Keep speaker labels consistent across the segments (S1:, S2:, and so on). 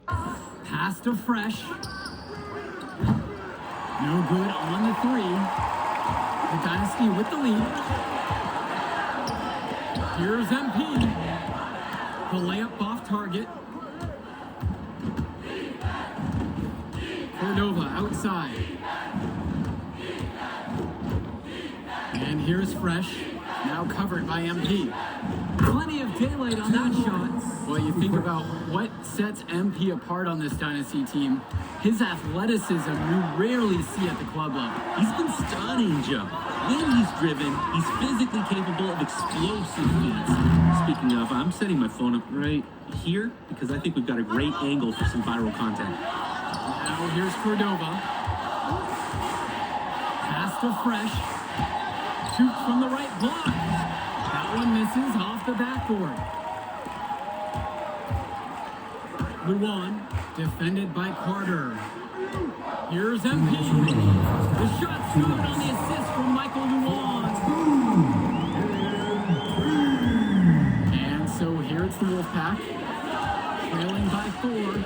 S1: Pass to Fresh. No good on the three. The Dynasty with the lead. Here's MP. The layup off target. Cordova outside. And here's Fresh. Now covered by MP. Plenty of daylight on that shot. Well, you think about what sets MP apart on this Dynasty team. His athleticism you rarely see at the club level.
S2: He's been stunning, Joe. When he's driven, he's physically capable of explosive feats. Speaking of, I'm setting my phone up right here because I think we've got a great angle for some viral content.
S1: Now here's Cordova. Pass to Fresh. Shoots from the right block. That one misses off the backboard. Luan, defended by Carter. Here's MP. The shot's good on the assist from Michael Luan. And so here it's the Wolfpack, trailing by 4.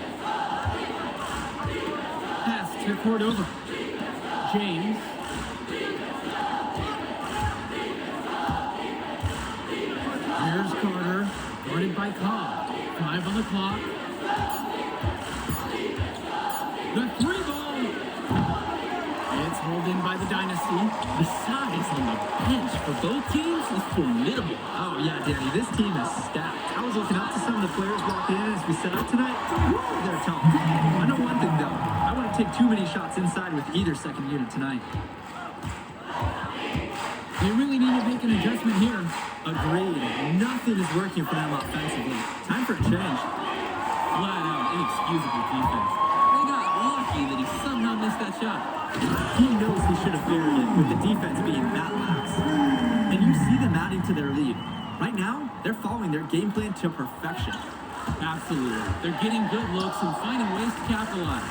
S1: Pass to Cordova. James. Here's Carter, guarded by Cobb. 5 on the clock. The 3 ball. It's rolled in by the Dynasty.
S2: The size on the bench for both teams is formidable.
S3: Oh, yeah, Danny, this team is stacked. I was looking up to some of the players walking in as we set up tonight. They're tough. I know one thing, though. I wouldn't take too many shots inside with either second unit tonight.
S1: They really need to make an adjustment here.
S3: Agreed. Nothing is working for them offensively. Time for a change.
S2: Flat out, inexcusable defense. They got lucky that he somehow missed that shot.
S3: He knows he should have buried it with the defense being that lax. And you see them adding to their lead. Right now, they're following their game plan to perfection.
S2: Absolutely. They're getting good looks and finding ways to capitalize.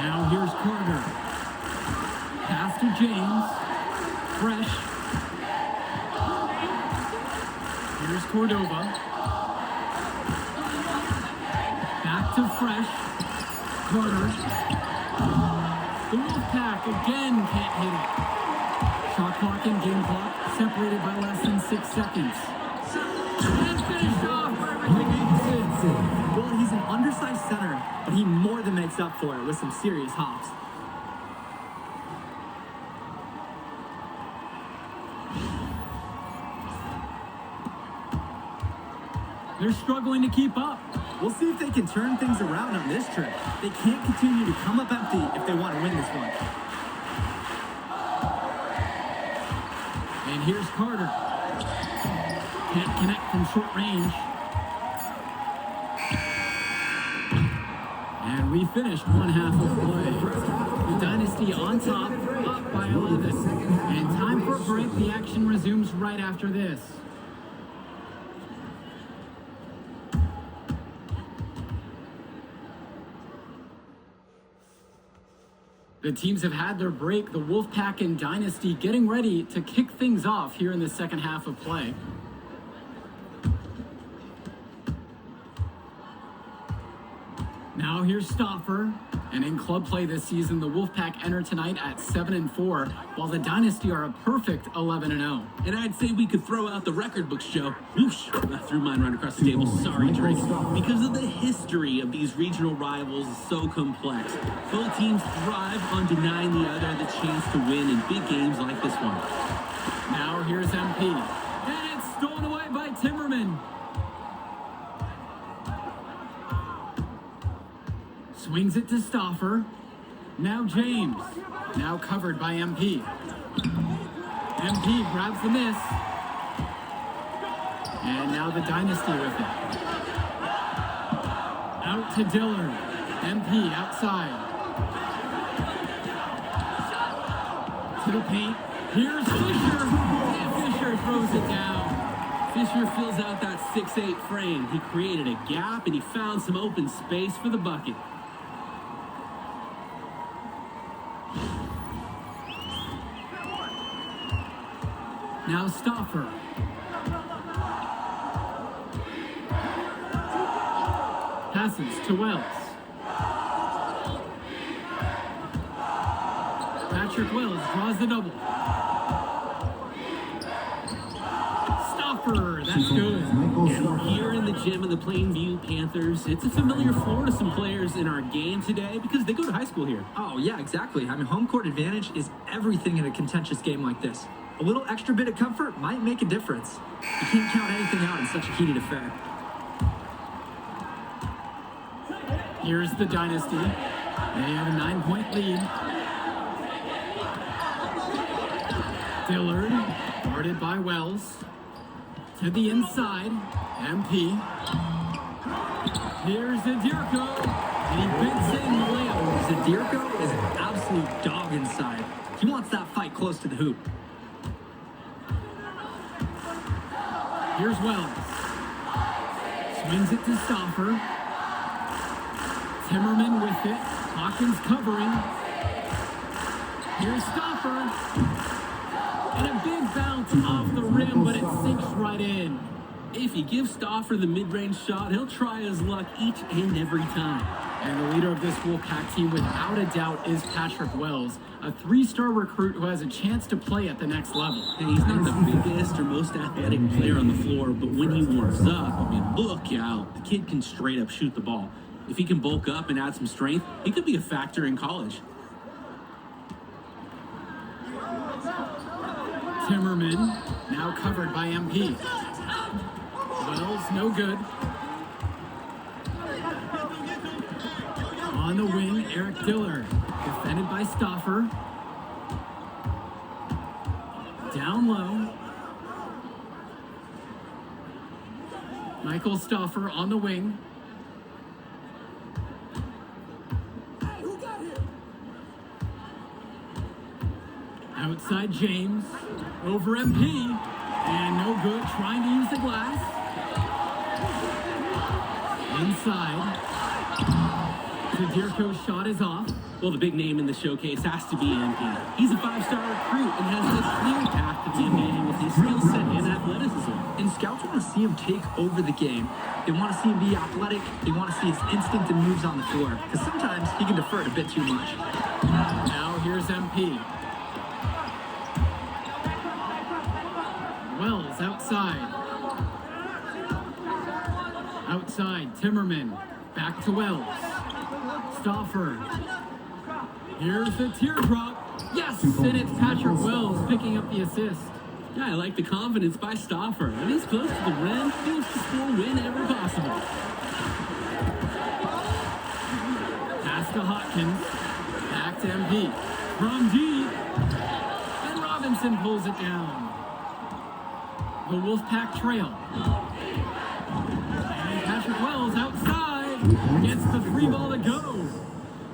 S1: Now here's Carter. Pass to James. Fresh. Here's Cordova. Back to Fresh. Carter. The Wolfpack again can't hit it. Shot clock and game clock separated by less than 6 seconds. And finished off for everything he did.
S3: Well, he's an undersized center, but he more than makes up for it with some serious hops.
S1: They're struggling to keep up.
S3: We'll see if they can turn things around on this trip. They can't continue to come up empty if they want to win this one.
S1: And here's Carter. Can't connect from short range. And we finished one half of play. The Dynasty on top, up by 11. And time for a break. The action resumes right after this. The teams have had their break, the Wolfpack and Dynasty getting ready to kick things off here in the second half of play. Now here's Stauffer. And in club play this season, the Wolfpack enter tonight at 7-4, while the Dynasty are a perfect 11-0.
S2: And I'd say we could throw out the record books, Joe. Whoosh, I threw mine right across the table. Sorry, Drake. Because of the history of these regional rivals is so complex. Both teams thrive on denying the other the chance to win in big games like this one.
S1: Now here's MP. And it's stolen away by Timmerman. Swings it to Stauffer. Now James. Now covered by MP. MP grabs the miss. And now the Dynasty with it. Out to Dillard. MP outside. To the paint. Here's Fisher. And Fisher throws it down.
S2: Fisher fills out that 6'8" frame. He created a gap and he found some open space for the bucket.
S1: Now Stauffer. Passes to Wells. Patrick Wells draws the double. Stopper, that's good.
S2: And we're here in the gym of the Plainview Panthers. It's a familiar floor to some players in our game today because they go to high school here.
S3: Oh, yeah, exactly. I mean, home court advantage is everything in a contentious game like this. A little extra bit of comfort might make a difference. You can't count anything out in such a heated affair.
S1: Here's the Dynasty. They have a 9-point lead. Dillard, guarded by Wells. To the inside, MP. Here's Zadirko, and he bends in the layup.
S3: Zadirko is an absolute dog inside. He wants that fight close to the hoop.
S1: Here's Wells. Swings it to Stoffer. Timmerman with it. Hawkins covering. Here's Stoffer. And a big bounce off the rim, but it sinks right in.
S2: If you give Stoffer the mid-range shot, he'll try his luck each and every time.
S1: And the leader of this Wolfpack team, without a doubt, is Patrick Wells, a 3-star recruit who has a chance to play at the next level.
S2: And he's not the biggest or most athletic player on the floor, but when he warms up, I mean, look out. The kid can straight up shoot the ball. If he can bulk up and add some strength, he could be a factor in college.
S1: Timmerman, now covered by MP. Wells, no good. On the wing, Eric Dillard, defended by Stoffer. Down low. Michael Stoffer on the wing. Outside James, over MP, and no good, trying to use the glass. Inside, Zadirko's shot is off.
S2: Well, the big name in the showcase has to be MP. He's a 5-star recruit and has a clear path to the NBA with his skill set and athleticism.
S3: And scouts want to see him take over the game. They want to see him be athletic. They want to see his instinct and moves on the floor. Because sometimes he can defer it a bit too much.
S1: Now here's MP. Wells outside. Outside, Timmerman. Back to Wells. Stoffer. Here's the teardrop. Yes! And it's Patrick Wells picking up the assist.
S2: Yeah, I like the confidence by Stoffer. When he's close to the rim, he wants to score whenever possible.
S1: Pass to Hawkins. Back to MP. From deep. And Robinson pulls it down. The Wolfpack trail. And Patrick Wells outside gets the free ball to go.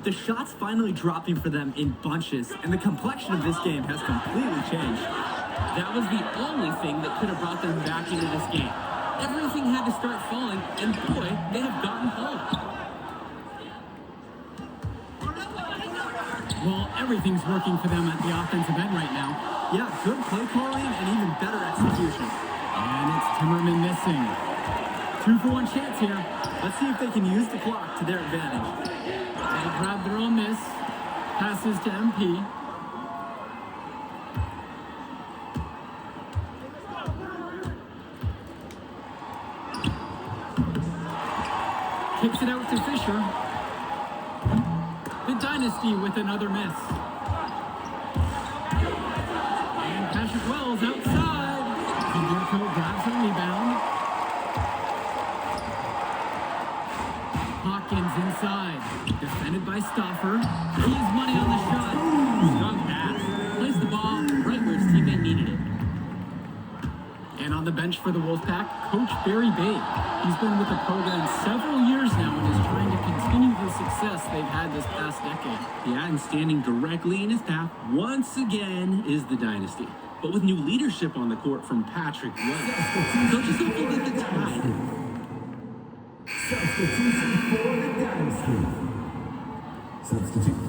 S3: The shots finally dropping for them in bunches, and the complexion of this game has completely changed.
S2: That was the only thing that could have brought them back into this game. Everything had to start falling, and boy, they have gotten home.
S1: Well, everything's working for them at the offensive end right now.
S3: Yeah, good play calling and even better execution.
S1: And it's Timmerman missing. 2-for-1 chance here.
S3: Let's see if they can use the clock to their advantage.
S1: They grab their own miss. Passes to MP. Kicks it out to Fisher. The Dynasty with another miss. And Patrick Wells outside. Zadirko grabs a rebound. Hawkins inside. Defended by Stoffer. He has money on the shot. Strong pass. Plays the ball right where his teammate needed it. And on the bench for the Wolfpack, Coach Barry Bay. He's been with the program several years now and is trying to continue the success they've had this past decade.
S2: Yeah, and standing directly in his path once again is the Dynasty. But with new leadership on the court from Patrick Wells, coaches hope will get the tide.
S4: Substitution for the Dynasty. Substitution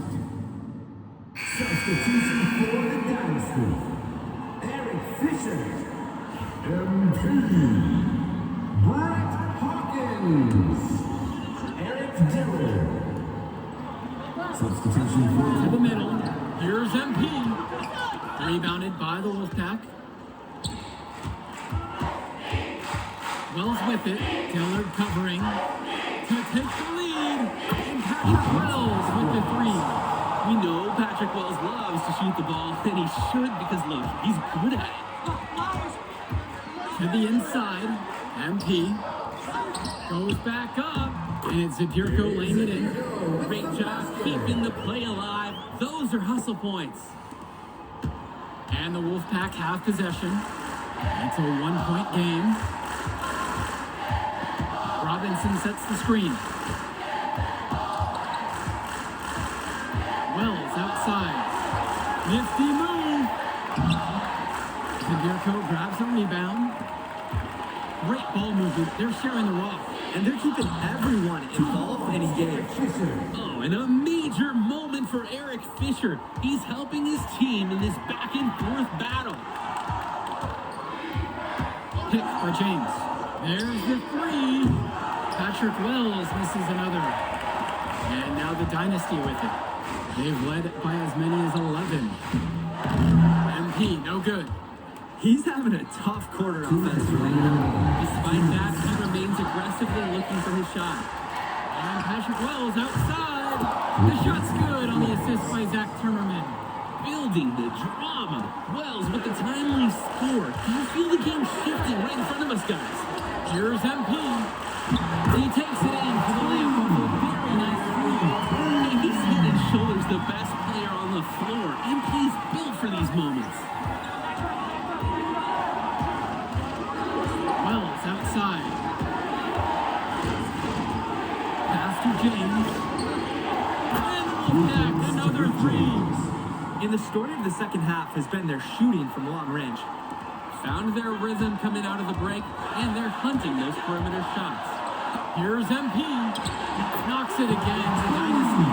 S4: for the Dynasty. Eric Fisher. MP. Brett Hawkins. Eric Substitution
S1: To
S4: for
S1: the middle. Here's MP. Rebounded by the Wolfpack. Wells with it. Dillard covering to take the lead. And Patrick Wells with the three.
S2: We know Patrick Wells loves to shoot the ball, and he should because, look, he's good at it.
S1: To the inside. MP goes back up. And it's Zadirko laying it in.
S2: Great job keeping the play alive. Those are hustle points.
S1: And the Wolfpack have possession. It's a 1-point game. Robinson sets the screen. Wells outside. Nifty move. Zadirko grabs a rebound. Great ball movement. They're sharing the rock.
S3: And they're keeping everyone involved and engaged.
S2: Oh, and a major moment for Eric Fisher. He's helping his team in this back and forth battle.
S1: Pick for James. There's the three. Patrick Wells misses another. And now the Dynasty with it. They've led by as many as 11. MP, no good.
S3: He's having a tough quarter offensively.
S2: Despite that, he remains aggressively looking for his shot.
S1: And Patrick Wells outside. The shot's good on the assist by Zach Timmerman.
S2: Building the drama. Wells with the timely score. Can you feel the game shifting right in front of us, guys?
S1: Here's MP. He takes it in for the layup off a very nice three.
S2: And he's head and shoulders the best player on the floor. MP's built for these moments.
S1: Wells outside. Pass to James. And Wolfpack another three.
S3: And the story of the second half has been their shooting from long range.
S2: Found their rhythm coming out of the break, and they're hunting those perimeter shots.
S1: Here's MP. Knocks it again to Dynasty.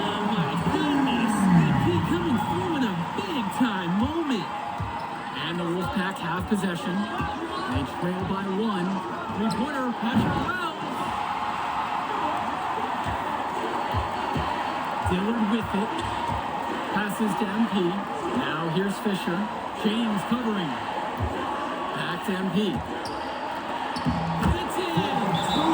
S2: Oh my goodness! MP coming through in a big-time moment.
S1: And the Wolfpack have possession. They trail by one. Three-pointer, Patrick Wells. Dillard with it. Passes to MP. Now here's Fisher. James covering. Back to MP. It's in!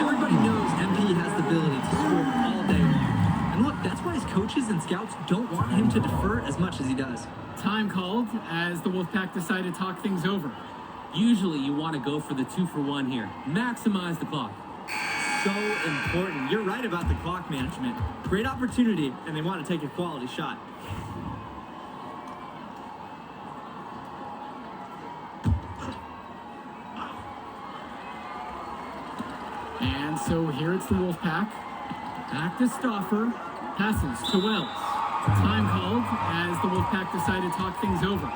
S3: Everybody knows MP has the ability to score all day long. And look, that's why his coaches and scouts don't want him to defer as much as he does.
S1: Time called as the Wolfpack decide to talk things over.
S2: Usually you want to go for the 2-for-1 here. Maximize the clock.
S3: So important. You're right about the clock management. Great opportunity, and they want to take a quality shot.
S1: And so here it's the Wolfpack. Back to Stauffer. Passes to Wells. Time called as the Wolfpack decide to talk things over.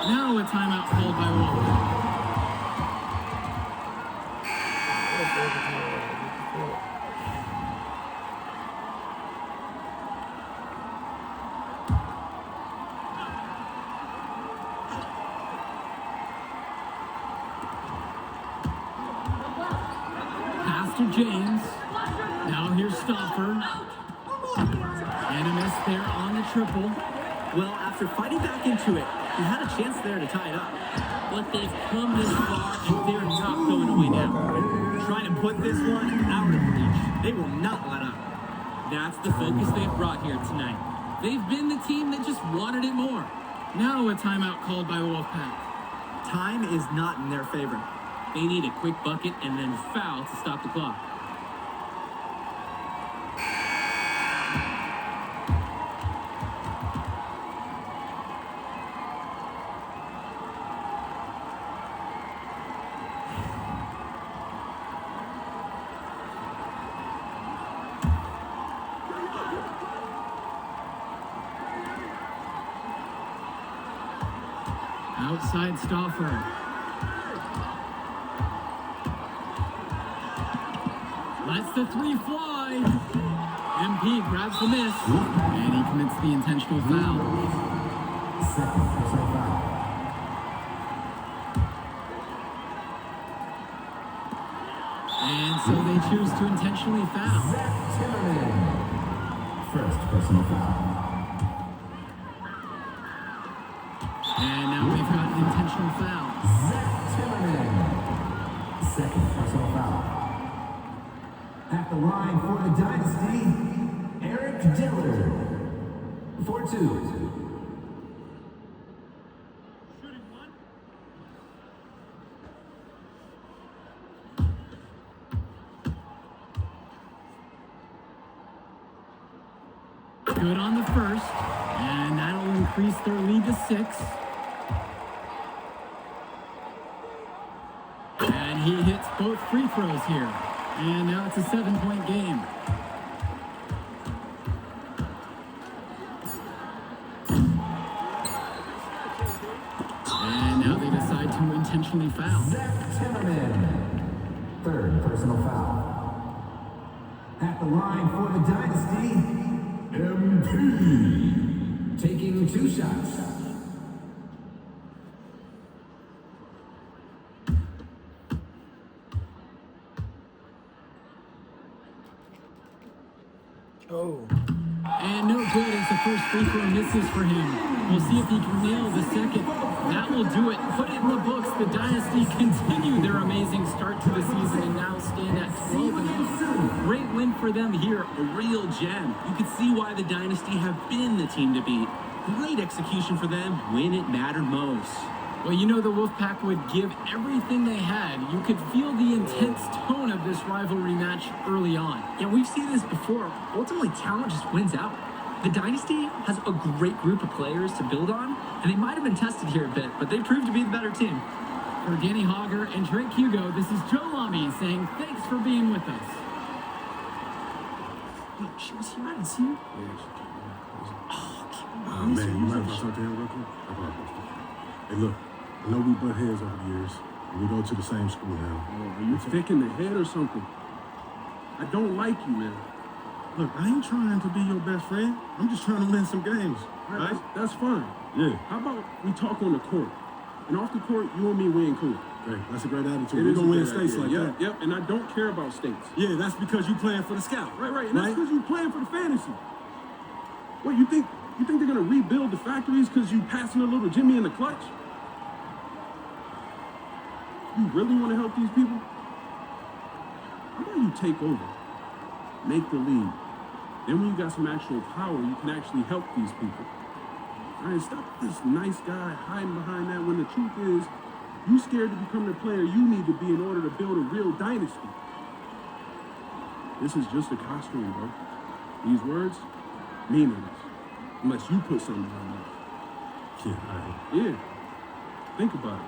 S1: Now a timeout called by Wolf. Pass to James. Now here's Stauffer. And a miss there on the triple.
S3: Well, after fighting back into it, he had a chance there to tie it up.
S2: But they've come this far, and they're not going away now.
S3: Trying to put this one out of reach. They will not let up.
S2: That's the focus they've brought here tonight. They've been the team that just wanted it more.
S1: Now a timeout called by the Wolfpack.
S3: Time is not in their favor.
S2: They need a quick bucket and then foul to stop the clock.
S1: Outside Stauffer. Lets the three fly. MP grabs the miss, and he commits the intentional foul.
S4: Second personal foul.
S1: And so they choose to intentionally foul.
S4: Zach Timmerman. First personal foul.
S1: And now we've got an intentional foul.
S4: Zach Timmerman. Second personal foul. At the line for the Dynasty, Eric Dillard. For 2.
S1: Good on the first, and that'll increase their lead to 6. And he hits both free throws here. And now it's a 7-point game. And now they decide to intentionally foul.
S4: Zach Timmerman. Third personal foul. At the line for the Dynasty, MP. Taking 2 shots.
S1: And no good as the first free throw misses for him. We'll see if he can nail the second. That will do it. Put it in the books. The Dynasty continue their amazing start to the season and now stand at 12-0.
S2: Great win for them here, a real gem. You can see why the Dynasty have been the team to beat. Great execution for them when it mattered most.
S1: Well, you know the Wolfpack would give everything they had. You could feel the intense tone of this rivalry match early on.
S3: Yeah, we've seen this before. Ultimately, talent just wins out. The Dynasty has a great group of players to build on, and they might have been tested here a bit, but they proved to be the better team.
S1: For Danny Hogger and Drake Hugo, this is Joe Lamy saying thanks for being with us.
S3: Wait, she was here? I didn't see her.
S5: Oh, man, you mind if I talk to him real quick? Hey, look, I know we butt heads over the years, and we go to the same school now.
S6: Are you thick in the head or something? I don't like you, man.
S5: Look, I ain't trying to be your best friend. I'm just trying to win some games, right?
S6: That's fine.
S5: Yeah.
S6: How about we talk on the court? And off the court, you and me, we ain't cool.
S5: Great. That's a great attitude.
S6: It
S5: We're
S6: is
S5: going to
S6: a
S5: win
S6: great
S5: states
S6: idea.
S5: like
S6: Yep,
S5: that.
S6: Yep, and I don't care about states.
S5: Yeah, that's because you playing for the scout.
S6: Right, and that's because you playing for the fantasy. What, you think they're gonna rebuild the factories because you passing a little Jimmy in the clutch? You really want to help these people? How about you take over, make the league? Then when you got some actual power, you can actually help these people. All right, stop this nice guy hiding behind that when the truth is, you scared to become the player you need to be in order to build a real dynasty. This is just a costume, bro. These words, meaningless. Unless you put something on it.
S5: Yeah, all right.
S6: Yeah. Think about it.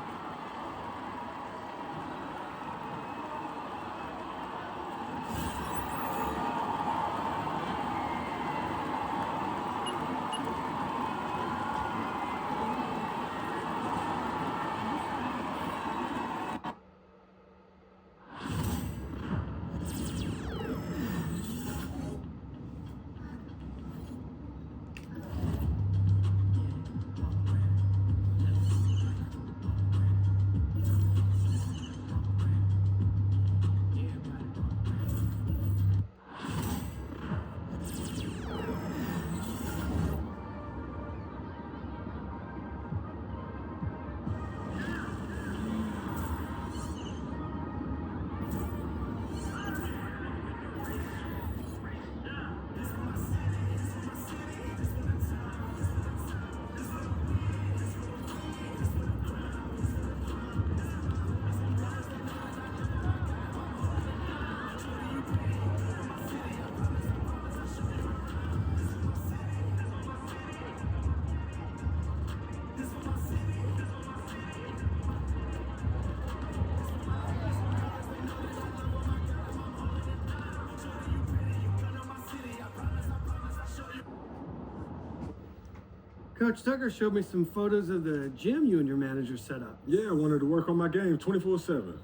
S7: Coach Tucker showed me some photos of the gym you and your manager set up.
S5: Yeah, I wanted to work on my game 24/7.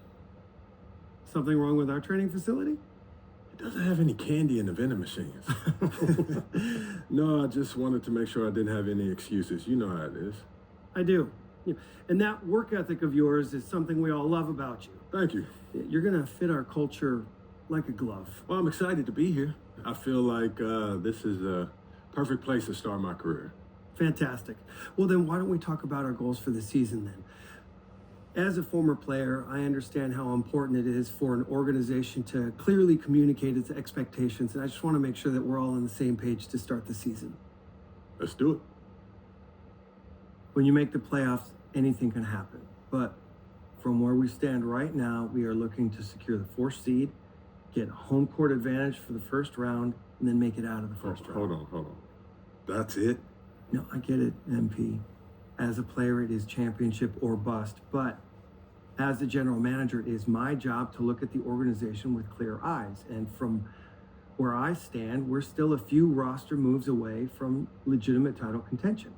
S7: Something wrong with our training facility?
S5: doesn't have any candy in the vending machines. No, I just wanted to make sure I didn't have any excuses. You know how it is.
S7: I do. Yeah. And that work ethic of yours is something we all love about you.
S5: Thank you.
S7: You're going to fit our culture like a glove.
S5: Well, I'm excited to be here. I feel like this is a perfect place to start my career.
S7: Fantastic. Well, then why don't we talk about our goals for the season then? As a former player, I understand how important it is for an organization to clearly communicate its expectations, and I just want to make sure that we're all on the same page to start the season.
S5: Let's do it.
S7: When you make the playoffs, anything can happen. But from where we stand right now, we are looking to secure the 4th seed, get home court advantage for the first round, and then make it out of the first round.
S5: Hold on. That's it?
S7: No, I get it, MP. As a player, it is championship or bust. But as the general manager, it is my job to look at the organization with clear eyes. And from where I stand, we're still a few roster moves away from legitimate title contention.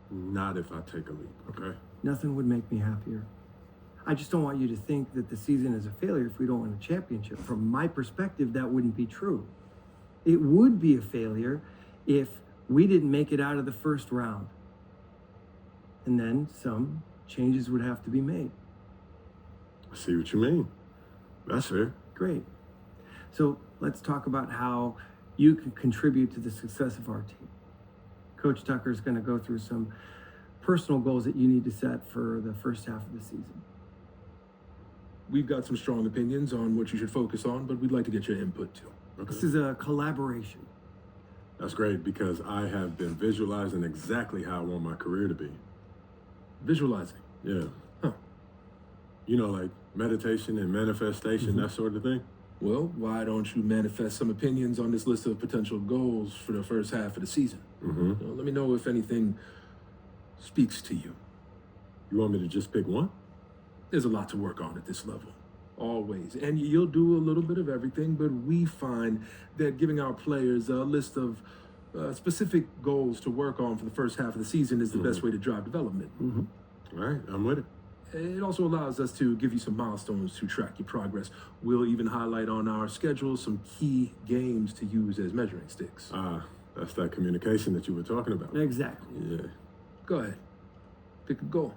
S5: Not if I take a leap, okay?
S7: Nothing would make me happier. I just don't want you to think that the season is a failure if we don't win a championship. From my perspective, that wouldn't be true. It would be a failure if we didn't make it out of the first round. And then some changes would have to be made.
S5: I see what you mean. That's fair.
S7: Great. So let's talk about how you can contribute to the success of our team. Coach Tucker is going to go through some personal goals that you need to set for the first half of the season.
S8: We've got some strong opinions on what you should focus on, but we'd like to get your input too.
S5: Okay.
S7: This is a collaboration.
S5: That's great because I have been visualizing exactly how I want my career to be.
S8: Visualizing.
S5: Yeah.
S8: Huh.
S5: You know, like meditation and manifestation, that sort of thing.
S8: Well, why don't you manifest some opinions on this list of potential goals for the first half of the season? Let me know if anything speaks to you.
S5: You want me to just pick one?
S8: There's a lot to work on at this level, always. And you'll do a little bit of everything, but we find that giving our players a list of specific goals to work on for the first half of the season is the best way to drive development.
S5: All right, I'm with it.
S8: It also allows us to give you some milestones to track your progress. We'll even highlight on our schedule some key games to use as measuring sticks.
S5: That's that communication that you were talking about.
S7: Exactly.
S5: Yeah.
S8: Go ahead. Pick a goal.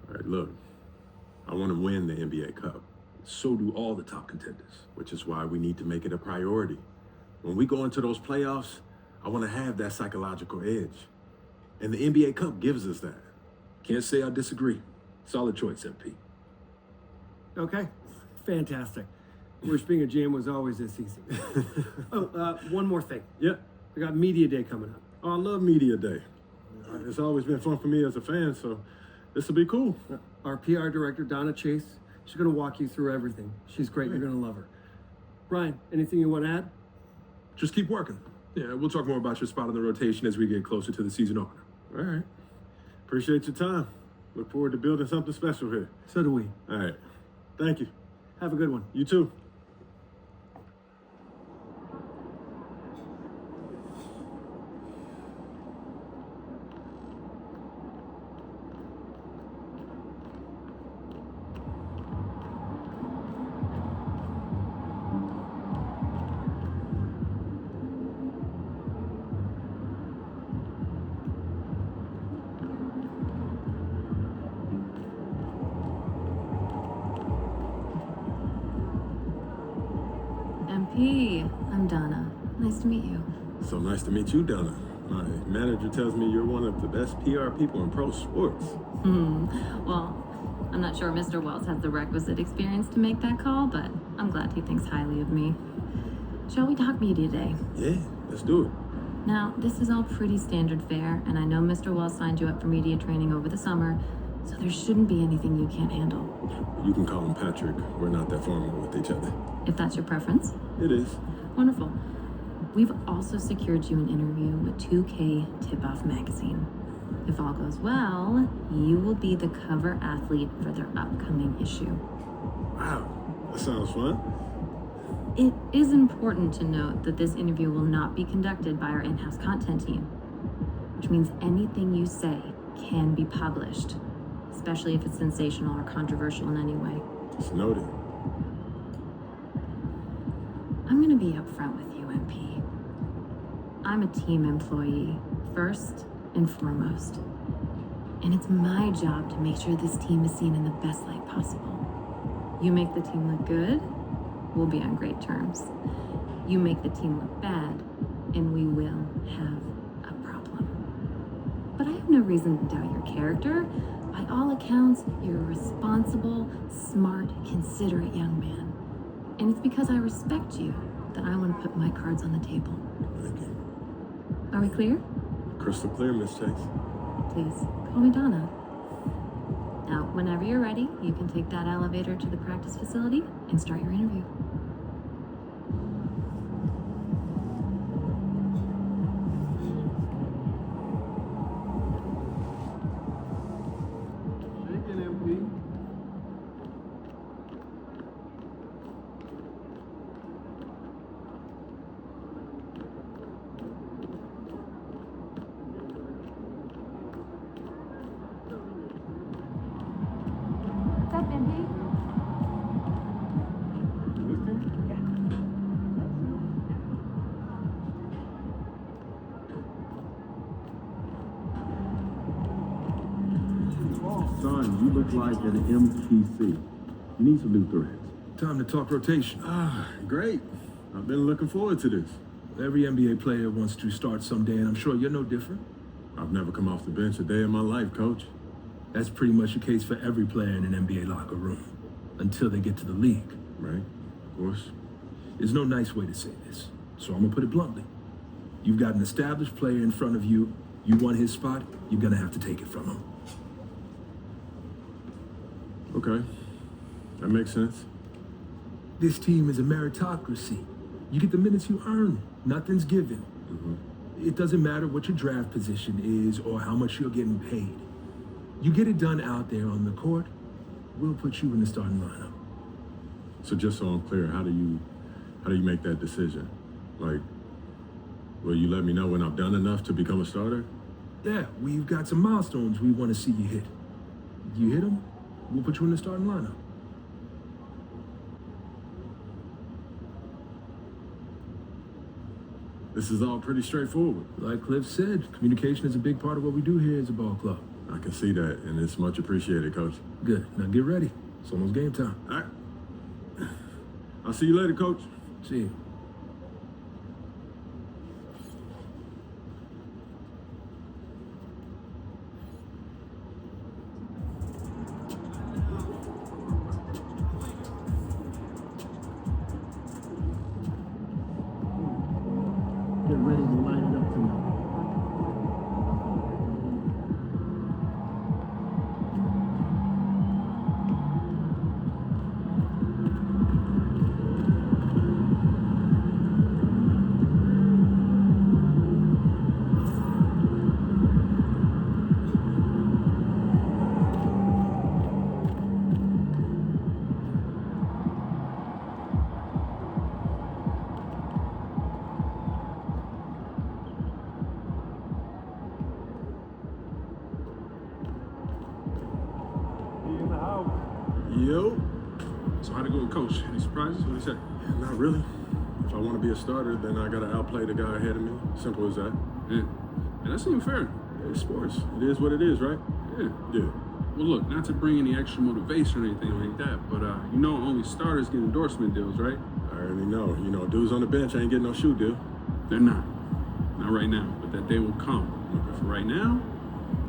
S5: All right, look. I want to win the NBA Cup,
S8: So do all the top contenders.
S5: which is why we need to make it a priority. When we go into those playoffs, I want to have that psychological edge. And the NBA Cup gives us that.
S8: Can't say I disagree. Solid choice, MP.
S7: Okay. Fantastic. Wish being a GM was always this easy. One more thing.
S5: Yep.
S7: We got Media Day coming up.
S5: Oh, I love Media Day. It's always been fun for me as a fan, so this will be cool.
S7: Our PR director, Donna Chase, she's going to walk you through everything. She's great. You're going to love her. Brian, anything you want to add?
S8: Just keep working. Yeah, we'll talk more about your spot in the rotation as we get closer to the season opener.
S5: All right. Appreciate your time. Look forward to building something special here.
S7: So do we.
S5: All right. Thank you.
S7: Have a good one.
S5: You too.
S9: MP, I'm Donna. Nice to meet you.
S5: So nice to meet you, Donna. My manager tells me you're one of the best PR people in pro sports.
S9: Well, I'm not sure Mr. Wells has the requisite experience to make that call, but I'm glad he thinks highly of me. Shall we talk Media Day?
S5: Yeah, let's do it.
S9: Now, this is all pretty standard fare, and I know Mr. Wells signed you up for media training over the summer, So there shouldn't be anything you can't handle.
S5: You can call him Patrick. We're not that formal with each other.
S9: If that's your preference.
S5: It is.
S9: Wonderful. We've also secured you an interview with 2K Tip-Off magazine. If all goes well, you will be the cover athlete for their upcoming issue.
S5: Wow, that sounds fun.
S9: It is important to note that this interview will not be conducted by our in-house content team, which means anything you say can be published, especially if it's sensational or controversial in any way.
S5: It's noted.
S9: I'm going to be upfront with you, MP. I'm a team employee, first and foremost. And it's my job to make sure this team is seen in the best light possible. You make the team look good, we'll be on great terms. You make the team look bad, and we will have a problem. But I have no reason to doubt your character. By all accounts, you're a responsible, smart, considerate young man. And it's because I respect you that I want to put my cards on the table.
S5: Thank you.
S9: Are we clear?
S5: Crystal clear, Miss Chase.
S9: Please, call me Donna. Now, whenever you're ready, you can take that elevator to the practice facility and start your interview.
S6: Shaking MP.
S9: What's up, MP?
S6: Son, you look like an MTC. You need some new threads.
S8: Time to talk rotation.
S5: Great. I've been looking forward to this.
S8: Every NBA player wants to start someday, and I'm sure you're no different.
S5: I've never come off the bench a day in my life, Coach.
S8: That's pretty much the case for every player in an NBA locker room, until they get to the league.
S5: Right? Of course.
S8: There's no nice way to say this, so I'm gonna put it bluntly. You've got an established player in front of you. You want his spot, you're gonna have to take it from him.
S5: Okay. That makes sense.
S8: This team is a meritocracy. You get the minutes you earn. Nothing's given. It doesn't matter what your draft position is or how much you're getting paid. You get it done out there on the court, we'll put you in the starting lineup.
S5: So just so I'm clear, how do you make that decision? Like, will you let me know when I've done enough to become a starter?
S8: Yeah, we've got some milestones we want to see you hit. You hit them, we'll put you in the starting lineup.
S5: This is all pretty straightforward.
S8: Like Cliff said, communication is a big part of what we do here as a ball club.
S5: I can see that, and it's much appreciated, Coach.
S8: Good. Now get ready. It's almost game time.
S5: All right. I'll see you later, Coach.
S8: See you.
S6: Get ready to light it up tonight.
S5: Yo.
S6: So how'd it go with Coach? Any surprises? What did he say?
S5: Not really. If I want to be a starter, then I got to outplay the guy ahead of me. Simple as that.
S6: Yeah. And that seemed fair.
S5: It's sports. It is what it is, right?
S6: Yeah.
S5: Yeah.
S6: Well, look, not to bring any extra motivation or anything like that, but you know only starters get endorsement deals, right?
S5: I already know. You know, dudes on the bench ain't getting no shoe deal.
S6: They're not. Not right now, but that day will come. But for right now,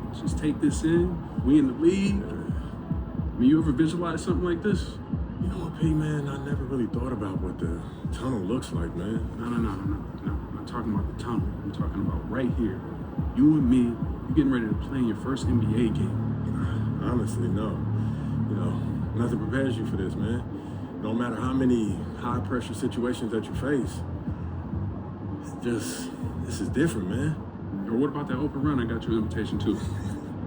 S6: let's just take this in. We in the league. I mean, you ever visualize something like this?
S5: You know what, P, man? I never really thought about what the tunnel looks like, man.
S6: No. I'm not talking about the tunnel. I'm talking about right here. You and me, you getting ready to play in your first NBA game.
S5: Honestly, no. You know, nothing prepares you for this, man. No matter how many high-pressure situations that you face, this is different, man.
S6: Or what about that open run I got your invitation to?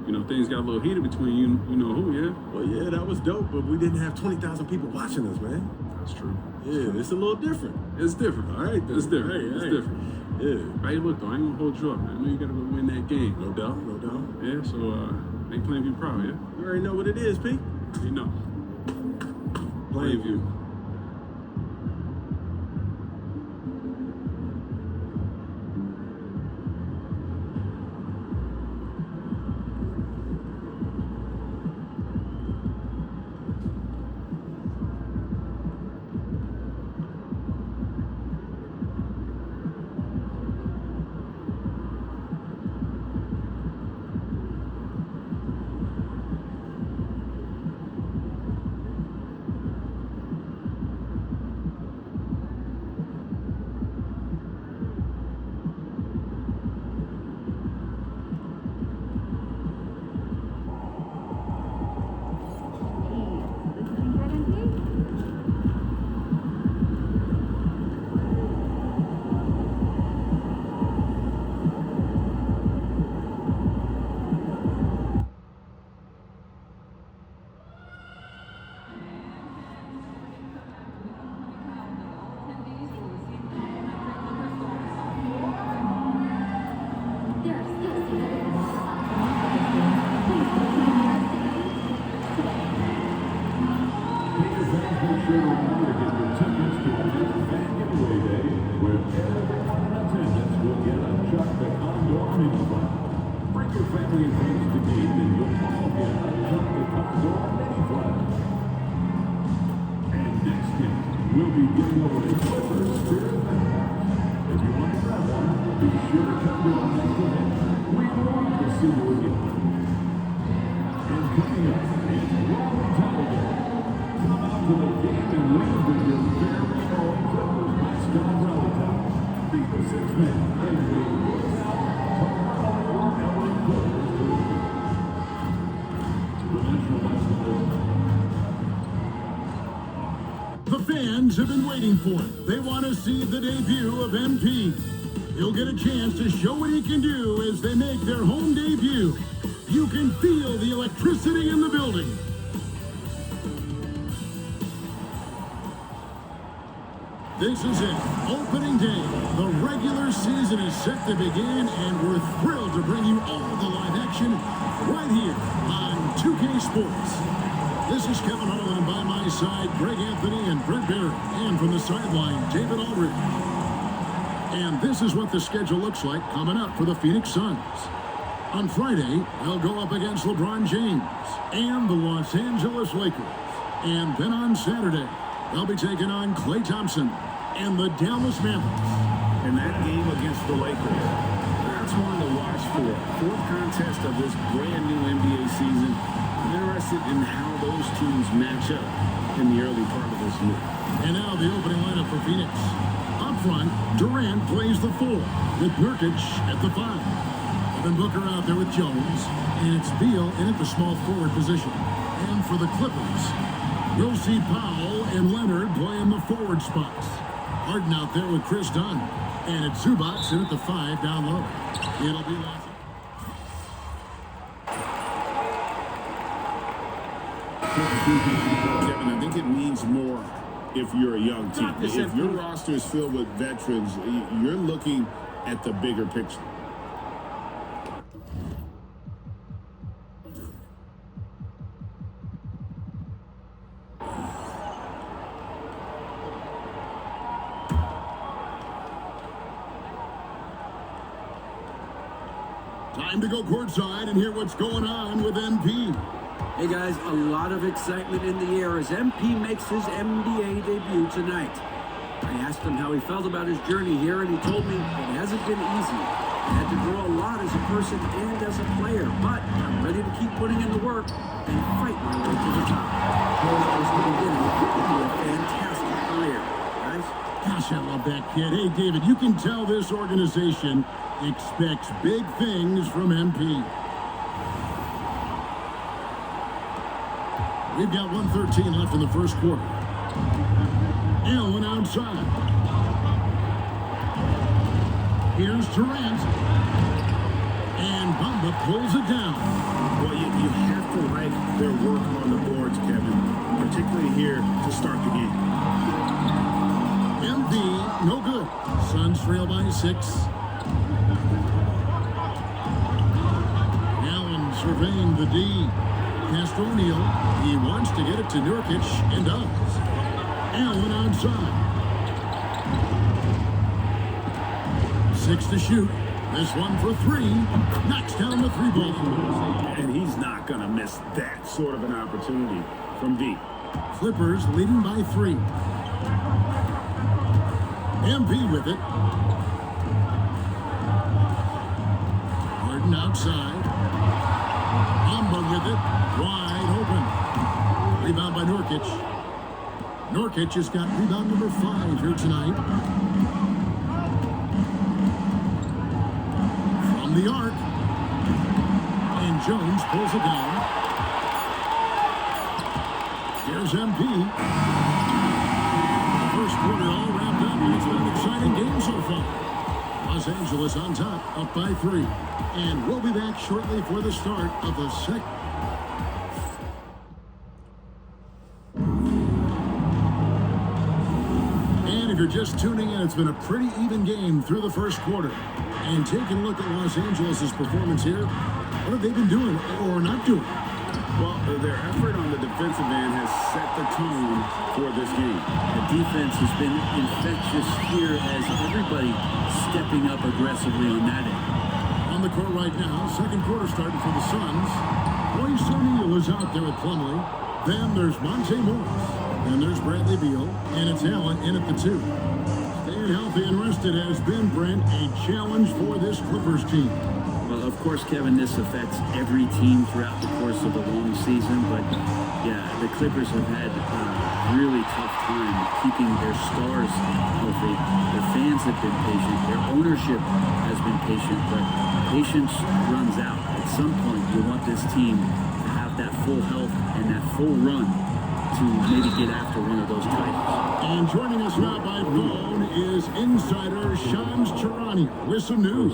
S6: You know, things got a little heated between you know who, yeah?
S5: Well, yeah, that was dope, but we didn't have 20,000 people watching us, man.
S6: That's true.
S5: Yeah, it's a little different.
S6: It's different.
S5: All right,
S6: It's different. It's different.
S5: Yeah.
S6: Hey, look, though, I ain't gonna hold you up, man. I know you gotta go win that game.
S5: No doubt, no doubt.
S6: Yeah, so, make Plainview proud, yeah?
S5: You already know what it is, Pete.
S6: You know. Plainview.
S10: The fans have been waiting for it. They want to see the debut of MP. He'll get a chance to show what he can do as they make their home debut. You can feel the electricity in the building. This is it, opening day. The regular season is set to begin, and we're thrilled to bring you all the live action right here on 2K Sports. This is Kevin Harlan by my side, Greg Anthony and Brent Barry, and from the sideline, David Aldridge. And this is what the schedule looks like coming up for the Phoenix Suns. On Friday, they'll go up against LeBron James and the Los Angeles Lakers. And then on Saturday, they'll be taking on Klay Thompson and the Dallas Mavericks.
S11: And that game against the Lakers, that's one to watch for. Fourth contest of this brand new NBA season. I'm interested in how those teams match up in the early part of this year.
S10: And now the opening lineup for Phoenix. Up front, Durant plays the 4 with Nurkic at the 5. Devin Booker out there with Jones, and it's Beal in at the small forward position. And for the Clippers, we'll see Powell and Leonard play in the forward spots. Harden out there with Chris Dunn. And it's Zubac in at the 5 down low. It'll be lots.
S11: Kevin, I think it means more if you're a young team. If your roster is filled with veterans, you're looking at the bigger picture.
S10: Time to go courtside and hear what's going on with MP.
S12: Hey guys, a lot of excitement in the air as MP makes his NBA debut tonight. I asked him how he felt about his journey here, and he told me it hasn't been easy. I had to grow a lot as a person and as a player, but I'm ready to keep putting in the work and fight my way to the top. That was the beginning of a fantastic career, guys.
S10: Gosh, I love that kid. Hey, David, you can tell this organization expects big things from MP. We've got 1:13 left in the first quarter. Allen outside. Here's Durant. And Bamba pulls it down.
S11: Well, you have to like their work on the boards, Kevin, particularly here to start the game.
S10: MB, no good. Suns trail by 6. Allen surveying the D. Past O'Neal. He wants to get it to Nurkic and does. Allen outside. 6 to shoot. This one for 3. Knocks down the 3-ball.
S11: And he's not going to miss that sort of an opportunity from D.
S10: Clippers leading by 3. MP with it. Harden outside. Bamba with it. Wide open. Rebound by Nurkic. Nurkic has got rebound number 5 here tonight. From the arc. And Jones pulls it down. Here's MP. First quarter all wrapped up. It's been an exciting game so far. Los Angeles on top, up by 3. And we'll be back shortly for the start of the second. And if you're just tuning in, it's been a pretty even game through the first quarter. And taking a look at Los Angeles' performance here, what have they been doing or not doing?
S11: Well, their effort on the defensive end has set the tone for this game.
S2: The defense has been infectious here as everybody stepping up aggressively on that end.
S10: On the court right now, second quarter starting for the Suns. Royce O'Neal is out there with Plumlee. Then there's Monte Morris. Then there's Bradley Beal. And it's Allen in at the 2. Staying healthy and rested has been, Brent, a challenge for this Clippers team.
S2: Well, of course, Kevin, this affects every team throughout the course of a long season. But, yeah, the Clippers have had a really tough time keeping their stars healthy. Their fans have been patient. Their ownership has been patient. But patience runs out. At some point, you want this team to have that full health and that full run to maybe get after one of those titles.
S10: And joining us now by phone is insider Shams Charania with some news.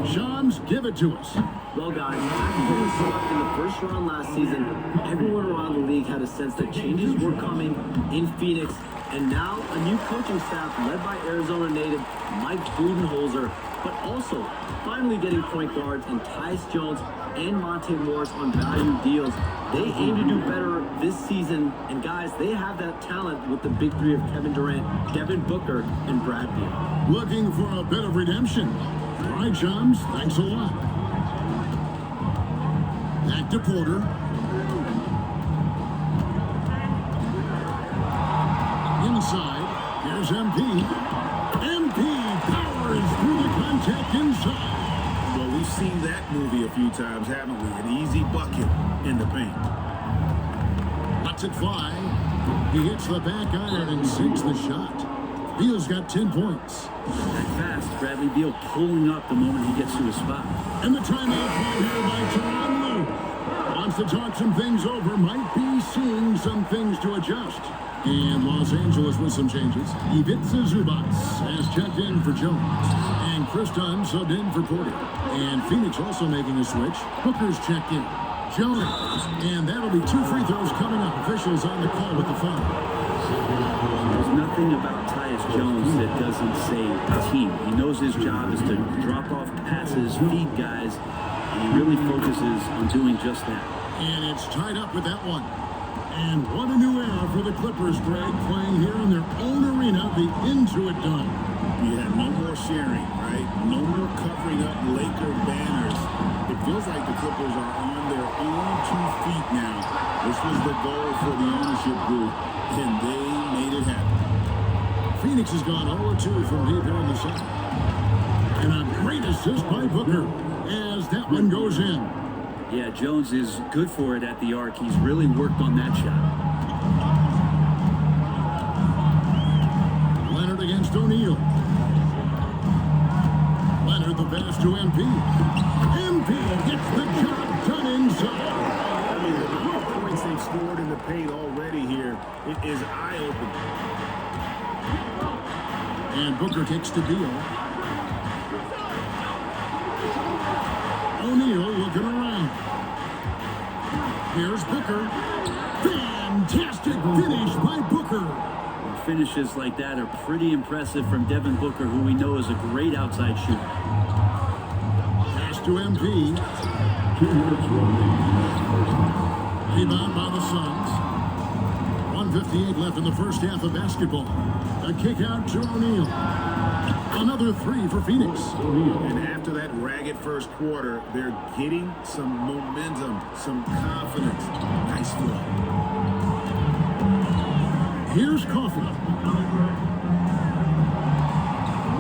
S10: Shams, give it to us.
S13: Well, guys, after getting swept in the first round last season, everyone around the league had a sense that changes were coming in Phoenix. And now a new coaching staff led by Arizona native Mike Budenholzer, but also finally getting point guards in Tyus Jones and Monte Morris on value deals. They aim to do better this season, and guys, they have that talent with the big 3 of Kevin Durant, Devin Booker, and Brad Beal.
S10: Looking for a bit of redemption. All right, Shams, thanks a lot. Back to Porter. Inside, here's MP. MP powers through the contact inside.
S11: Well, we've seen that movie a few times, haven't we? An easy bucket in the paint.
S10: Lets it fly. He hits the back iron and sinks the shot. Beal's got 10 points.
S2: That fast, Bradley Beal pulling up the moment he gets to his spot.
S10: And the timeout call here by Tyronn Lue. Wants to talk some things over. Might be seeing some things to adjust. And Los Angeles with some changes. Ivica Zubats has checked in for Jones. And Chris Dunn subbed in for Porter. And Phoenix also making a switch. Booker's checked in. Jones. And that'll be 2 free throws coming up. Officials on the call with the foul.
S2: There's nothing about Tyus Jones that doesn't say team. He knows his job is to drop off passes, feed guys, and he really focuses on doing just that.
S10: And it's tied up with that one. And what a new era for the Clippers, Greg, playing here in their own arena, the Intuit Dome.
S11: Yeah, no more sharing, right? No more covering up Laker banners. It feels like the Clippers are on their own 2 feet now. This was the goal for the ownership group, and they made it happen.
S10: Phoenix has gone 0-2 from deep here on the side. And a great assist by Booker as that one goes in.
S2: Yeah, Jones is good for it at the arc. He's really worked on that shot.
S10: Leonard against O'Neal. Leonard the pass to MP. MP gets the job done inside.
S11: I mean, the points they've forward in the paint already here. It is eye-opening.
S10: And Booker takes to Beal. O'Neal looking around. Here's Booker. Fantastic finish by Booker.
S13: Finishes like that are pretty impressive from Devin Booker, who we know is a great outside shooter.
S10: Pass to MP. Rebound by the Suns. 1:58 left in the first half of basketball. A kick out to O'Neal. Another three for Phoenix.
S11: And after that ragged first quarter, they're getting some momentum, some confidence. Nice flow.
S10: Here's Coffee.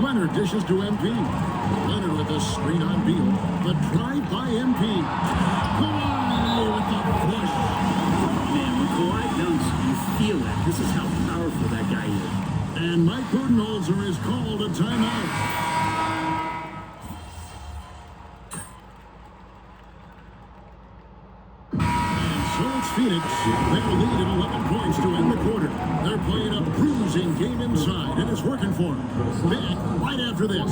S10: Leonard dishes to MP. Leonard with a screen on Beal. The drive by MP. Kawhi with the flush.
S13: Man, when Kawhi dunks, you feel it. This is how powerful that guy is.
S10: And Mike Budenholzer is called a timeout. So it's Phoenix. Their lead of 11 points to end the quarter. They're playing a bruising game inside, and it's working for them. Back right after this.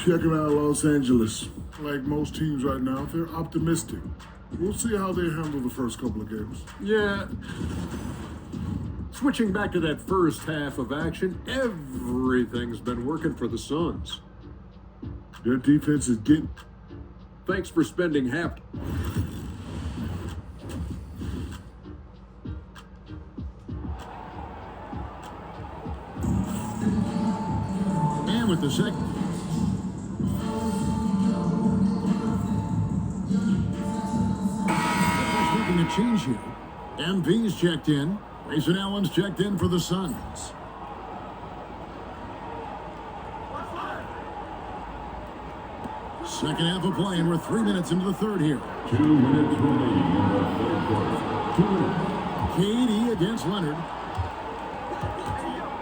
S14: Checking out Los Angeles. Like most teams right now, they're optimistic. We'll see how they handle the first couple of games.
S15: Yeah. Switching back to that first half of action, everything's been working for the Suns.
S14: Their defense is getting...
S15: Thanks for spending half...
S10: And with the second... Making a change here. MP's checked in. Grayson Allen's checked in for the Suns. Second half of play, and we're 3 minutes into the third here.
S14: 2 minutes remaining in the third quarter.
S10: KD against Leonard.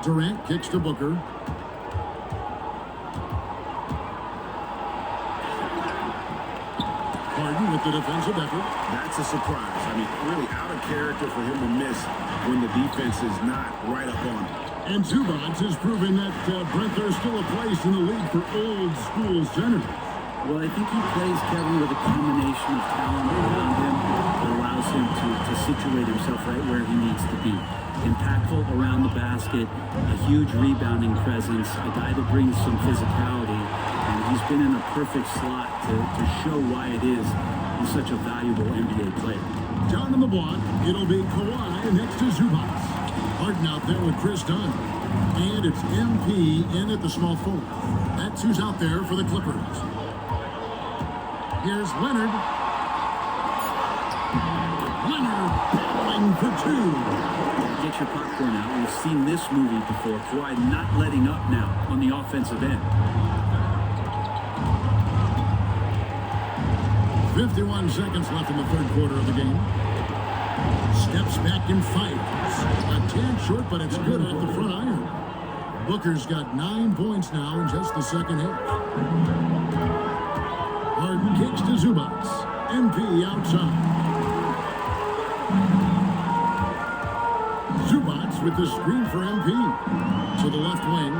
S10: Durant kicks to Booker. Harden with the defensive effort.
S11: That's a surprise. I mean, really out of character for him to miss when the defense is not right up on him.
S10: And Zubac is proving that Brent, there's still a place in the league for old school centers.
S13: Well, I think he plays, Kevin, with a combination of talent around him that allows him to situate himself right where he needs to be. Impactful around the basket, a huge rebounding presence, a guy that brings some physicality, and he's been in a perfect slot to show why it is he's such a valuable NBA player.
S10: Down in the block, it'll be Kawhi next to Zubac. Harden out there with Chris Dunn. And it's MP in at the small forward. That's who's out there for the Clippers. Here's Leonard. Leonard battling for two.
S13: Get your popcorn out. We've seen this movie before. Kawhi not letting up now on the offensive end.
S10: 51 seconds left in the third quarter of the game. Steps back and fires. A tad short, but it's good at the front iron. Booker's got 9 points now in just the second half. Harden kicks to Zubac. MP outside. Zubac with the screen for MP. To the left wing.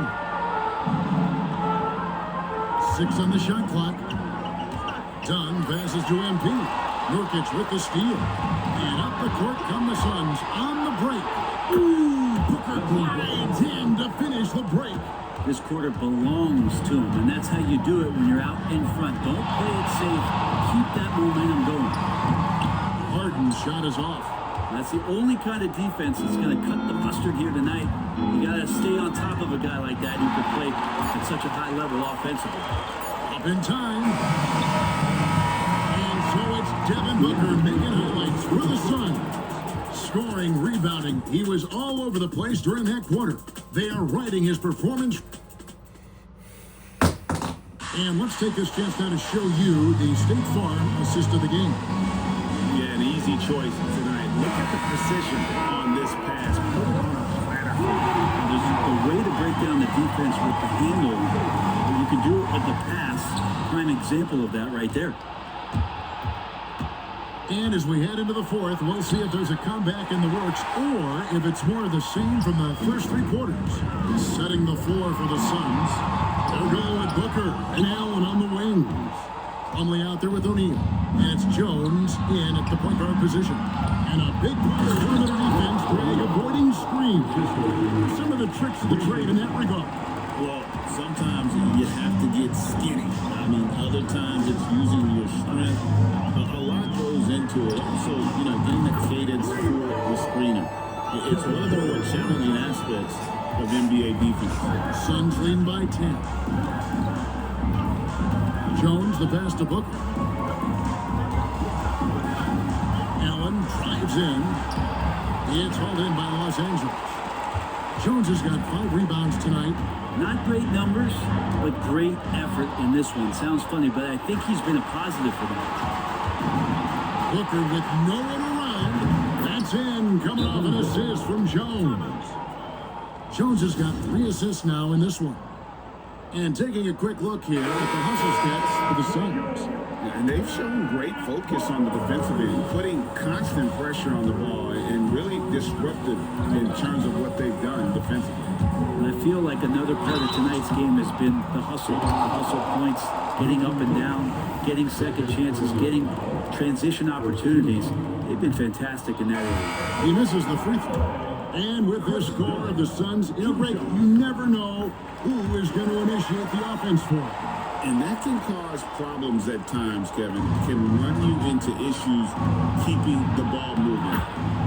S10: 6 on the shot clock. Dunn passes to MP. Nurkic with the steal. And up the court come the Suns on the break. Ooh, Booker glides in to finish the break.
S13: This quarter belongs to him, and that's how you do it when you're out in front. Don't play it safe. Keep that momentum going.
S10: Harden's shot is off.
S13: That's the only kind of defense that's going to cut the mustard here tonight. You got to stay on top of a guy like that who can play at such a high level offensively.
S10: Up in time. And so it's Devin Booker making highlights for the Suns. Scoring, rebounding. He was all over the place during that quarter. They are riding his performance. And let's take this chance now to show you the State Farm assist of the game.
S11: Yeah, an easy choice tonight. Look at the precision on The way to break down the defense with the handle, you can do it with the pass. Prime example of that right there.
S10: And as we head into the fourth, we'll see if there's a comeback in the works or if it's more of the same from the first three quarters. Setting the floor for the Suns. They'll go with Booker and Allen on the wings. Plumlee out there with O'Neal. And it's Jones in at the point guard position. And a big perimeter defense, Greg, avoiding screens. Some of the tricks of the trade in that regard.
S11: Well, sometimes you have to get skinny. I mean, other times it's using your strength. A lot goes into it. Also, getting the cadence for the screener. It's one of the more challenging aspects of NBA defense.
S10: Suns lead by 10. Jones, the pass to Booker. Allen drives in. It's hauled in by Los Angeles. Jones has got 5 rebounds tonight.
S11: Not great numbers, but great effort in this one. Sounds funny, but I think he's been a positive for them.
S10: Booker with no one around. That's in, coming off an assist from Jones. Jones has got 3 assists now in this one. And taking a quick look here at the hustle stats for the Suns.
S11: And they've shown great focus on the defensive end, putting constant pressure on the ball and really disruptive in terms of what they've done defensively. And I feel like another part of tonight's game has been the hustle points, getting up and down, getting second chances, getting transition opportunities. They've been fantastic in that area.
S10: He misses the free throw. And with this score, the Suns in a break, you never know who is going to initiate the offense for it.
S11: And that can cause problems at times, Kevin. Can run you into issues keeping the ball moving.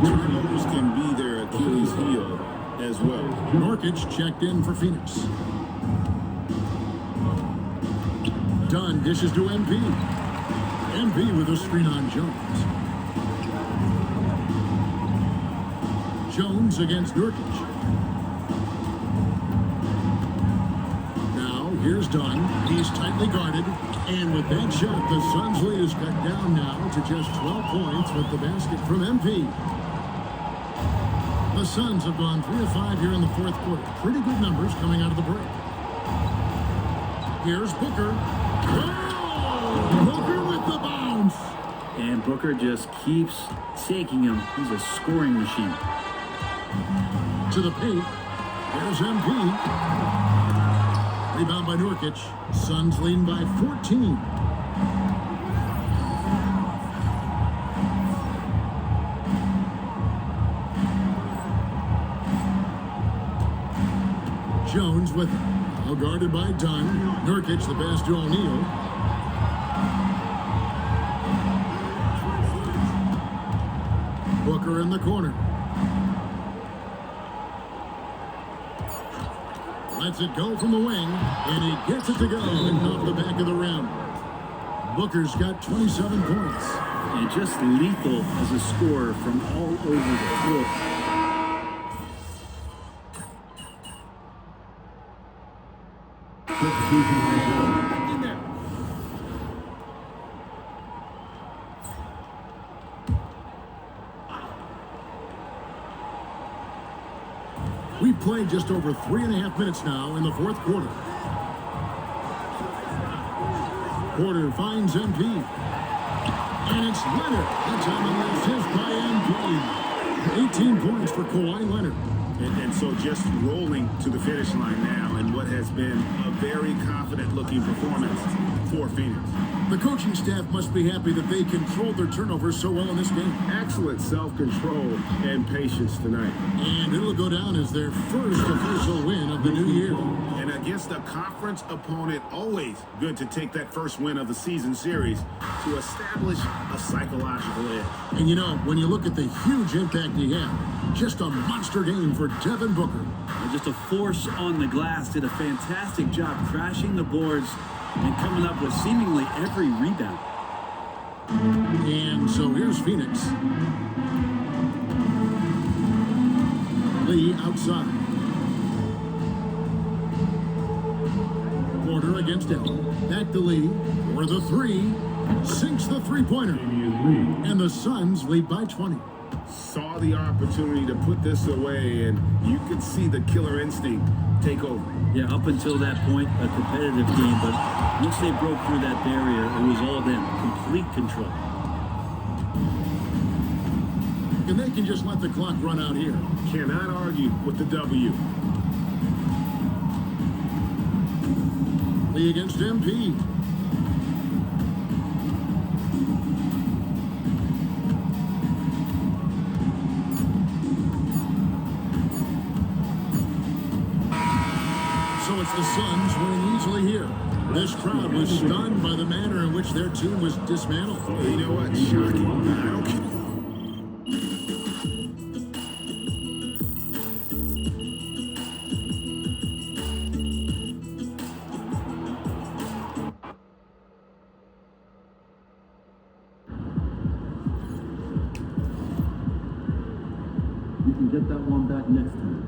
S11: Turnovers can be their Achilles heel as well.
S10: Nurkic checked in for Phoenix. Dunn dishes to MP. MP with a screen on Jones. Jones against Nurkic. Now, here's Dunn. He's tightly guarded. And with that shot, the Suns' lead is cut down now to just 12 points with the basket from MP. The Suns have gone 3 of 5 here in the fourth quarter. Pretty good numbers coming out of the break. Here's Booker. Oh! Booker with the bounce.
S11: And Booker just keeps taking him. He's a scoring machine.
S10: To the paint. There's MP. Rebound by Nurkic. Suns leading by 14. Jones with well guarded by Dunn. Nurkic the pass to O'Neal. Booker in the corner. Lets it go from the wing, and he gets it to go and off the back of the rim. Booker's got 27 points.
S11: And just lethal as a scorer from all over the floor.
S10: We've played just over 3.5 minutes now in the fourth quarter. Porter finds MP. And it's Leonard. That's on the assist by MP. 18 points for Kawhi Leonard.
S11: And so just rolling to the finish line now in what has been a very confident-looking performance for Phoenix.
S10: The coaching staff must be happy that they controlled their turnovers so well in this game.
S11: Excellent self-control and patience tonight.
S10: And it'll go down as their first official win of the new year.
S11: And against a conference opponent, always good to take that first win of the season series to establish a psychological edge.
S10: And you know, when you look at the huge impact he had, just a monster game for Devin Booker.
S11: And just a force on the glass, did a fantastic job crashing the boards and coming up with seemingly every rebound.
S10: And so here's Phoenix. Lee outside. Porter against Allen. Back to Lee for the three. Sinks the three-pointer. And the Suns lead by 20.
S11: saw the opportunity to put this away, and you could see the killer instinct take over.
S16: Yeah, up until that point, a competitive game, but once they broke through that barrier, it was all them, complete control.
S10: And they can just let the clock run out here.
S11: Cannot argue with the W.
S10: Lee against MP. So it's the Suns winning easily here. This crowd was stunned by the manner in which their team was dismantled.
S11: You know what? Shocking. I don't care.
S16: You can get that one back next time.